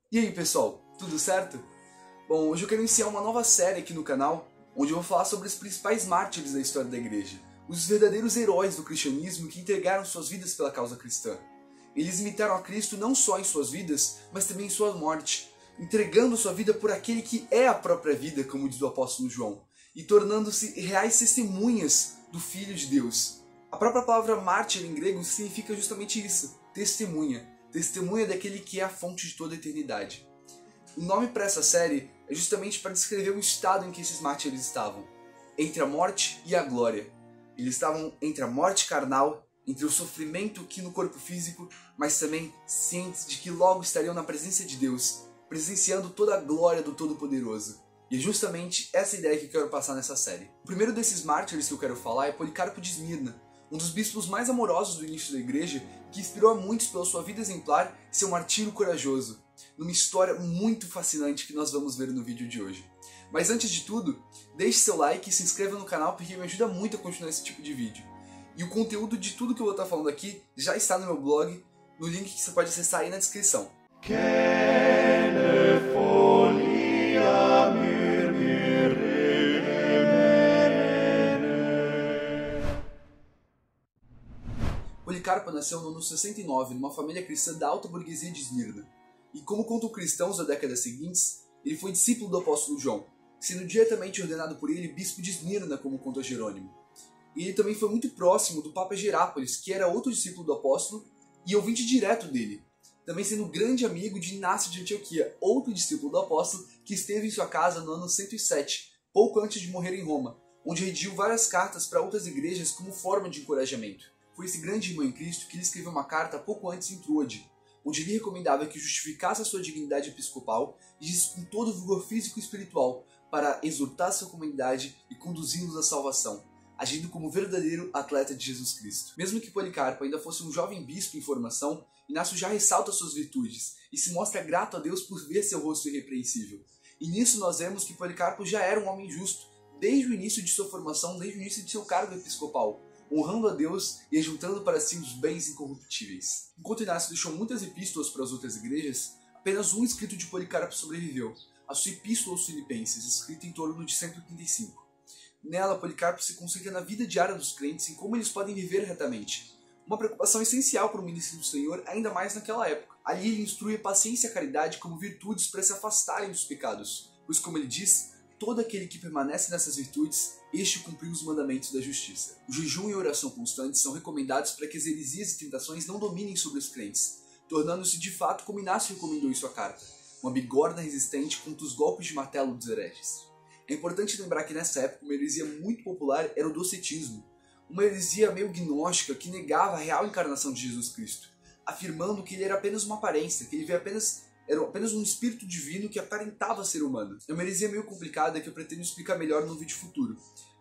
E aí pessoal, tudo certo? Bom, hoje eu quero iniciar uma nova série aqui no canal, onde eu vou falar sobre os principais mártires da história da igreja, os verdadeiros heróis do cristianismo que entregaram suas vidas pela causa cristã. Eles imitaram a Cristo não só em suas vidas, mas também em sua morte, entregando sua vida por aquele que é a própria vida, como diz o apóstolo João, e tornando-se reais testemunhas do Filho de Deus. A própria palavra mártir em grego significa justamente isso, testemunha. Testemunha daquele que é a fonte de toda a eternidade. O nome para essa série é justamente para descrever o estado em que esses mártires estavam, entre a morte e a glória. Eles estavam entre a morte carnal, entre o sofrimento aqui no corpo físico, mas também cientes de que logo estariam na presença de Deus, presenciando toda a glória do Todo-Poderoso. E é justamente essa ideia que eu quero passar nessa série. O primeiro desses mártires que eu quero falar é Policarpo de Esmirna, um dos bispos mais amorosos do início da igreja, que inspirou a muitos pela sua vida exemplar e seu martírio corajoso, numa história muito fascinante que nós vamos ver no vídeo de hoje. Mas antes de tudo, deixe seu like e se inscreva no canal porque me ajuda muito a continuar esse tipo de vídeo. E o conteúdo de tudo que eu vou estar falando aqui já está no meu blog, no link que você pode acessar aí na descrição. Policarpo nasceu no ano 69 numa família cristã da alta burguesia de Esmirna. E como contam cristãos das décadas seguintes, ele foi discípulo do apóstolo João, sendo diretamente ordenado por ele bispo de Esmirna, como conta Jerônimo. E ele também foi muito próximo do Papa Gerápolis, que era outro discípulo do apóstolo e ouvinte direto dele, também sendo grande amigo de Inácio de Antioquia, outro discípulo do apóstolo que esteve em sua casa no ano 107, pouco antes de morrer em Roma, onde redigiu várias cartas para outras igrejas como forma de encorajamento. Foi esse grande irmão em Cristo que ele escreveu uma carta pouco antes em Troade, onde ele recomendava que justificasse a sua dignidade episcopal e disse com todo o vigor físico e espiritual para exortar sua comunidade e conduzi-los à salvação, agindo como verdadeiro atleta de Jesus Cristo. Mesmo que Policarpo ainda fosse um jovem bispo em formação, Inácio já ressalta suas virtudes e se mostra grato a Deus por ver seu rosto irrepreensível. E nisso nós vemos que Policarpo já era um homem justo, desde o início de sua formação, desde o início de seu cargo episcopal, honrando a Deus e ajuntando para si os bens incorruptíveis. Enquanto Inácio deixou muitas epístolas para as outras igrejas, apenas um escrito de Policarpo sobreviveu, a sua Epístola aos Filipenses, escrita em torno de 135. Nela, Policarpo se concentra na vida diária dos crentes e em como eles podem viver retamente, uma preocupação essencial para o ministro do Senhor, ainda mais naquela época. Ali ele instrui a paciência e a caridade como virtudes para se afastarem dos pecados, pois, como ele diz, todo aquele que permanece nessas virtudes, este cumpriu os mandamentos da justiça. O jejum e a oração constantes são recomendados para que as heresias e tentações não dominem sobre os crentes, tornando-se de fato como Inácio recomendou em sua carta, uma bigorna resistente contra os golpes de martelo dos hereges. É importante lembrar que nessa época uma heresia muito popular era o docetismo, uma heresia meio gnóstica que negava a real encarnação de Jesus Cristo, afirmando que ele era apenas uma aparência, que ele era apenas um espírito divino que aparentava ser humano. É uma heresia meio complicada que eu pretendo explicar melhor no vídeo futuro.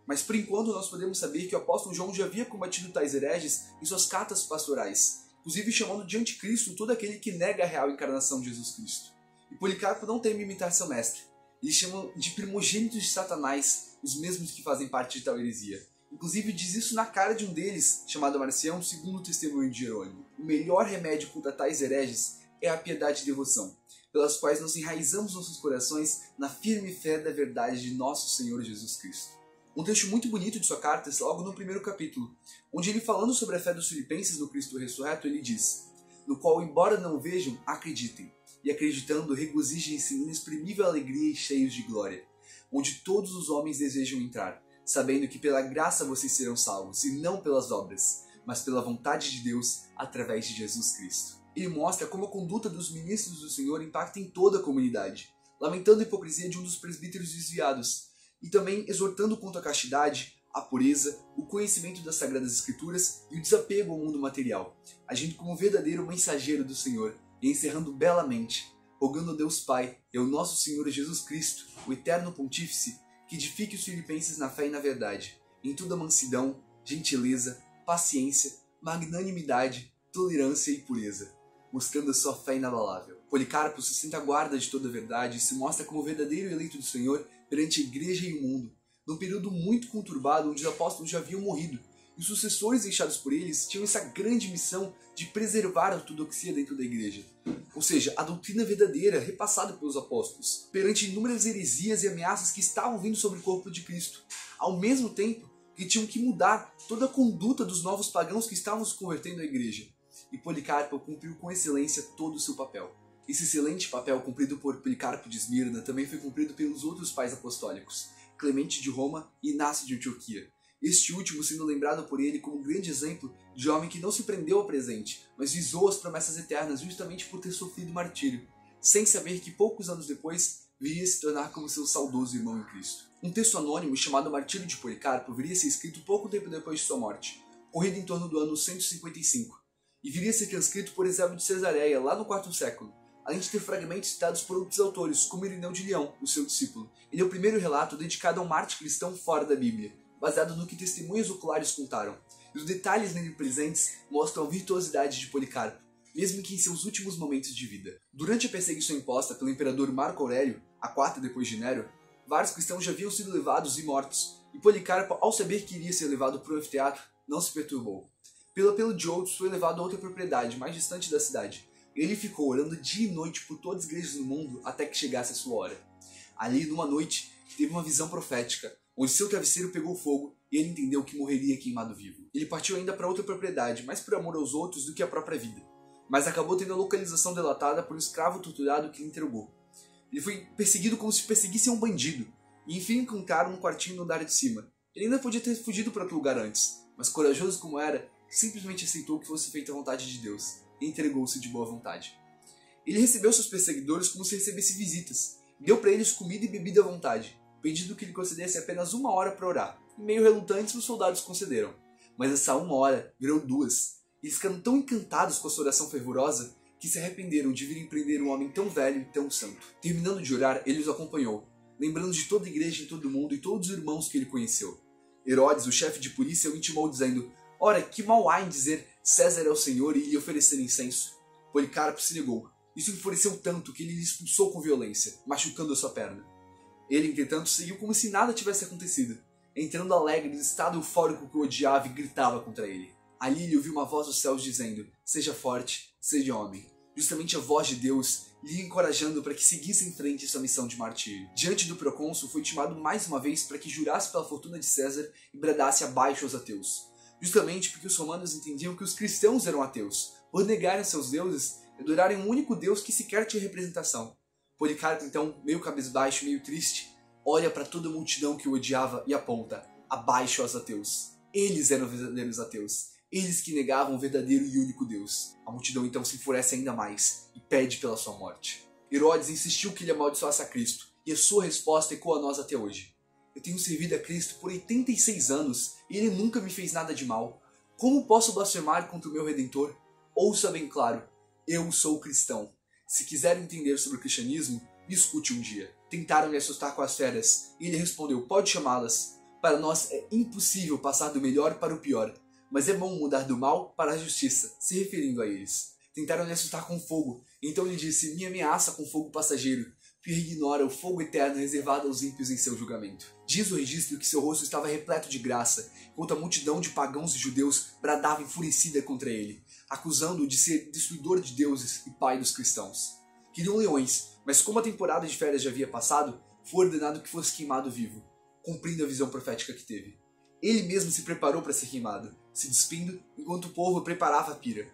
Mas por enquanto nós podemos saber que o apóstolo João já havia combatido tais hereges em suas cartas pastorais, inclusive chamando de anticristo todo aquele que nega a real encarnação de Jesus Cristo. E Policarpo não teme imitar seu mestre. Eles chamam de primogênitos de Satanás os mesmos que fazem parte de tal heresia. Inclusive diz isso na cara de um deles, chamado Marcião, segundo o testemunho de Jerônimo. O melhor remédio contra tais hereges é a piedade e devoção, pelas quais nós enraizamos nossos corações na firme fé da verdade de nosso Senhor Jesus Cristo. Um trecho muito bonito de sua carta é logo no primeiro capítulo, onde ele, falando sobre a fé dos filipenses no Cristo ressurreto, ele diz: no qual, embora não vejam, acreditem, e acreditando, regozijem-se em inexprimível alegria e cheios de glória, onde todos os homens desejam entrar, sabendo que pela graça vocês serão salvos, e não pelas obras, mas pela vontade de Deus, através de Jesus Cristo. Ele mostra como a conduta dos ministros do Senhor impacta em toda a comunidade, lamentando a hipocrisia de um dos presbíteros desviados, e também exortando contra a castidade, a pureza, o conhecimento das Sagradas Escrituras e o desapego ao mundo material, agindo como verdadeiro mensageiro do Senhor, e encerrando belamente, rogando a Deus Pai e ao nosso Senhor Jesus Cristo, o eterno Pontífice, que edifique os filipenses na fé e na verdade, em toda mansidão, gentileza, paciência, magnanimidade, tolerância e pureza, mostrando a sua fé inabalável. Policarpo se senta à guarda de toda a verdade e se mostra como verdadeiro eleito do Senhor perante a igreja e o mundo, num período muito conturbado onde os apóstolos já haviam morrido e os sucessores deixados por eles tinham essa grande missão de preservar a ortodoxia dentro da igreja, ou seja, a doutrina verdadeira repassada pelos apóstolos, perante inúmeras heresias e ameaças que estavam vindo sobre o corpo de Cristo, ao mesmo tempo que tinham que mudar toda a conduta dos novos pagãos que estavam se convertendo à igreja. E Policarpo cumpriu com excelência todo o seu papel. Esse excelente papel cumprido por Policarpo de Esmirna também foi cumprido pelos outros pais apostólicos, Clemente de Roma e Inácio de Antioquia, este último sendo lembrado por ele como um grande exemplo de homem que não se prendeu ao presente, mas visou as promessas eternas justamente por ter sofrido martírio, sem saber que poucos anos depois viria se tornar como seu saudoso irmão em Cristo. Um texto anônimo chamado Martírio de Policarpo viria a ser escrito pouco tempo depois de sua morte, corrido em torno do ano 155, e viria a ser transcrito por Eusébio de Cesareia lá no IV século, além de ter fragmentos citados por outros autores, como Irineu de Leão, o seu discípulo. Ele é o primeiro relato dedicado a um mártir cristão fora da Bíblia, baseado no que testemunhas oculares contaram, e os detalhes nele presentes mostram a virtuosidade de Policarpo, mesmo que em seus últimos momentos de vida. Durante a perseguição imposta pelo imperador Marco Aurélio, a quarta depois de Nero, vários cristãos já haviam sido levados e mortos, e Policarpo, ao saber que iria ser levado para o anfiteatro, não se perturbou. Pelo apelo de outros, foi levado a outra propriedade, mais distante da cidade. Ele ficou orando dia e noite por todas as igrejas do mundo até que chegasse a sua hora. Ali, numa noite, teve uma visão profética, onde seu travesseiro pegou fogo e ele entendeu que morreria queimado vivo. Ele partiu ainda para outra propriedade, mais por amor aos outros do que a própria vida, mas acabou tendo a localização delatada por um escravo torturado que lhe entregou. Ele foi perseguido como se perseguisse um bandido, e enfim encontraram um quartinho no andar de cima. Ele ainda podia ter fugido para outro lugar antes, mas corajoso como era, simplesmente aceitou que fosse feita a vontade de Deus, e entregou-se de boa vontade. Ele recebeu seus perseguidores como se recebesse visitas, deu para eles comida e bebida à vontade, pedindo que lhe concedesse apenas 1 hora para orar, e meio relutantes os soldados concederam. Mas essa 1 hora virou 2, e eles ficaram tão encantados com a sua oração fervorosa que se arrependeram de virem prender um homem tão velho e tão santo. Terminando de orar, ele os acompanhou, lembrando de toda a igreja em todo o mundo e todos os irmãos que ele conheceu. Herodes, o chefe de polícia, o intimou dizendo: "Ora, que mal há em dizer César é o Senhor e lhe oferecer incenso?" Policarpo se negou. Isso enfureceu tanto que ele lhe expulsou com violência, machucando a sua perna. Ele, entretanto, seguiu como se nada tivesse acontecido, entrando alegre no estado eufórico que o odiava e gritava contra ele. Ali ele ouviu uma voz dos céus dizendo: "Seja forte, seja homem." Justamente a voz de Deus lhe encorajando para que seguisse em frente sua missão de martírio. Diante do procônsul, foi intimado mais uma vez para que jurasse pela fortuna de César e bradasse abaixo aos ateus. Justamente porque os romanos entendiam que os cristãos eram ateus, por negarem seus deuses e adorarem um único Deus que sequer tinha representação. Policarpo, então, meio cabisbaixo, meio triste, olha para toda a multidão que o odiava e aponta: abaixo aos ateus. Eles eram verdadeiros ateus. Eles que negavam o verdadeiro e único Deus. A multidão então se enfurece ainda mais e pede pela sua morte. Herodes insistiu que ele amaldiçoasse a Cristo, e a sua resposta ecoa a nós até hoje: "Eu tenho servido a Cristo por 86 anos e ele nunca me fez nada de mal. Como posso blasfemar contra o meu Redentor? Ouça bem claro, eu sou cristão. Se quiser entender sobre o cristianismo, me escute um dia." Tentaram me assustar com as feras, e ele respondeu: "Pode chamá-las. Para nós é impossível passar do melhor para o pior, mas é bom mudar do mal para a justiça", se referindo a eles. Tentaram me assustar com fogo, então ele disse: "Me ameaça com fogo passageiro, que ignora o fogo eterno reservado aos ímpios em seu julgamento." Diz o registro que seu rosto estava repleto de graça, enquanto a multidão de pagãos e judeus bradava enfurecida contra ele, acusando-o de ser destruidor de deuses e pai dos cristãos. Queriam leões, mas como a temporada de férias já havia passado, foi ordenado que fosse queimado vivo, cumprindo a visão profética que teve. Ele mesmo se preparou para ser queimado, se despindo enquanto o povo preparava a pira.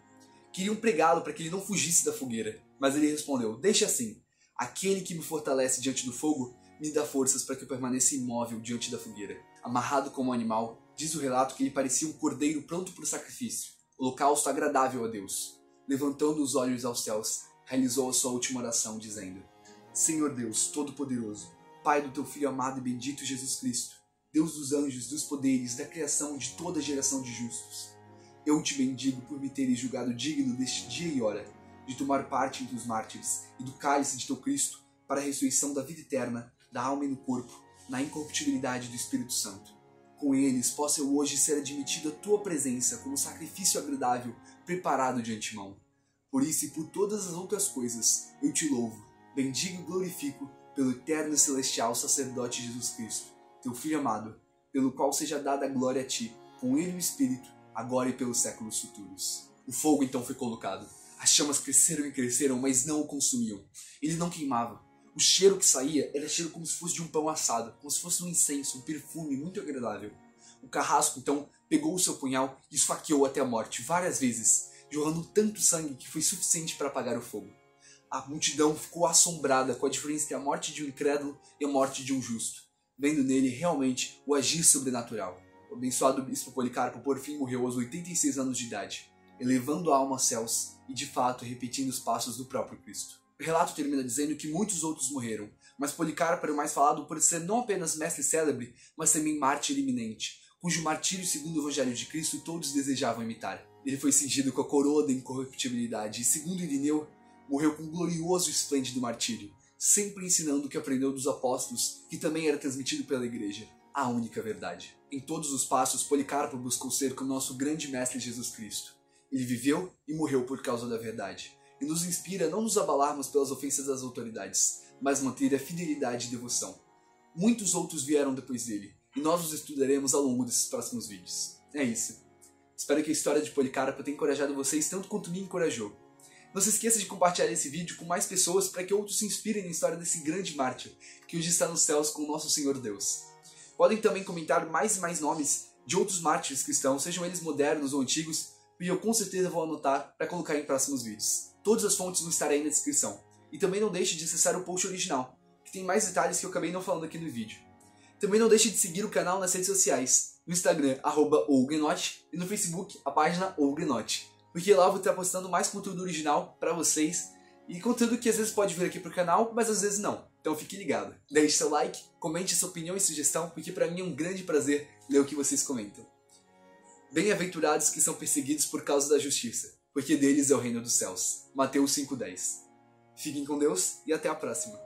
Queriam pregá-lo para que ele não fugisse da fogueira, mas ele respondeu: "Deixe assim. Aquele que me fortalece diante do fogo me dá forças para que eu permaneça imóvel diante da fogueira." Amarrado como um animal, diz o relato que ele parecia um cordeiro pronto para o sacrifício, holocausto agradável a Deus. Levantando os olhos aos céus, realizou a sua última oração, dizendo: "Senhor Deus Todo-Poderoso, Pai do teu Filho amado e bendito Jesus Cristo, Deus dos anjos, dos poderes, da criação de toda geração de justos, eu te bendigo por me teres julgado digno deste dia e hora, de tomar parte entre os mártires e do cálice de teu Cristo para a ressurreição da vida eterna, da alma e do corpo, na incorruptibilidade do Espírito Santo. Com eles possa eu hoje ser admitido à tua presença como sacrifício agradável preparado de antemão. Por isso e por todas as outras coisas, eu te louvo, bendigo e glorifico pelo eterno e celestial sacerdote Jesus Cristo, teu Filho amado, pelo qual seja dada a glória a ti, com ele o Espírito, agora e pelos séculos futuros. O fogo então foi colocado. As chamas cresceram e cresceram, mas não o consumiam. Ele não queimava. O cheiro que saía era cheiro como se fosse de um pão assado, como se fosse um incenso, um perfume muito agradável. O carrasco então pegou o seu punhal e esfaqueou até a morte várias vezes, jorrando tanto sangue que foi suficiente para apagar o fogo. A multidão ficou assombrada com a diferença entre a morte de um incrédulo e a morte de um justo, vendo nele realmente o agir sobrenatural. O abençoado bispo Policarpo por fim morreu aos 86 anos de idade, elevando a alma aos céus e de fato repetindo os passos do próprio Cristo. O relato termina dizendo que muitos outros morreram, mas Policarpo era o mais falado por ser não apenas mestre célebre, mas também mártir iminente, cujo martírio segundo o Evangelho de Cristo todos desejavam imitar. Ele foi cingido com a coroa da incorruptibilidade e, segundo Irineu, morreu com um glorioso e esplêndido martírio, sempre ensinando o que aprendeu dos apóstolos, que também era transmitido pela Igreja, a única verdade. Em todos os passos, Policarpo buscou ser como nosso grande mestre Jesus Cristo. Ele viveu e morreu por causa da verdade, e nos inspira a não nos abalarmos pelas ofensas das autoridades, mas manter a fidelidade e devoção. Muitos outros vieram depois dele, e nós os estudaremos ao longo desses próximos vídeos. É isso. Espero que a história de Policarpo tenha encorajado vocês tanto quanto me encorajou. Não se esqueça de compartilhar esse vídeo com mais pessoas para que outros se inspirem na história desse grande mártir, que hoje está nos céus com o nosso Senhor Deus. Podem também comentar mais e mais nomes de outros mártires cristãos, sejam eles modernos ou antigos, e eu com certeza vou anotar para colocar em próximos vídeos. Todas as fontes vão estar aí na descrição. E também não deixe de acessar o post original, que tem mais detalhes que eu acabei não falando aqui no vídeo. Também não deixe de seguir o canal nas redes sociais, no Instagram, @ougrenote, e no Facebook, a página ougrenote, porque lá eu vou estar postando mais conteúdo original para vocês, e conteúdo que às vezes pode vir aqui pro canal, mas às vezes não. Então fique ligado. Deixe seu like, comente sua opinião e sugestão, porque para mim é um grande prazer ler o que vocês comentam. Bem-aventurados que são perseguidos por causa da justiça, porque deles é o reino dos céus. Mateus 5:10. Fiquem com Deus e até a próxima.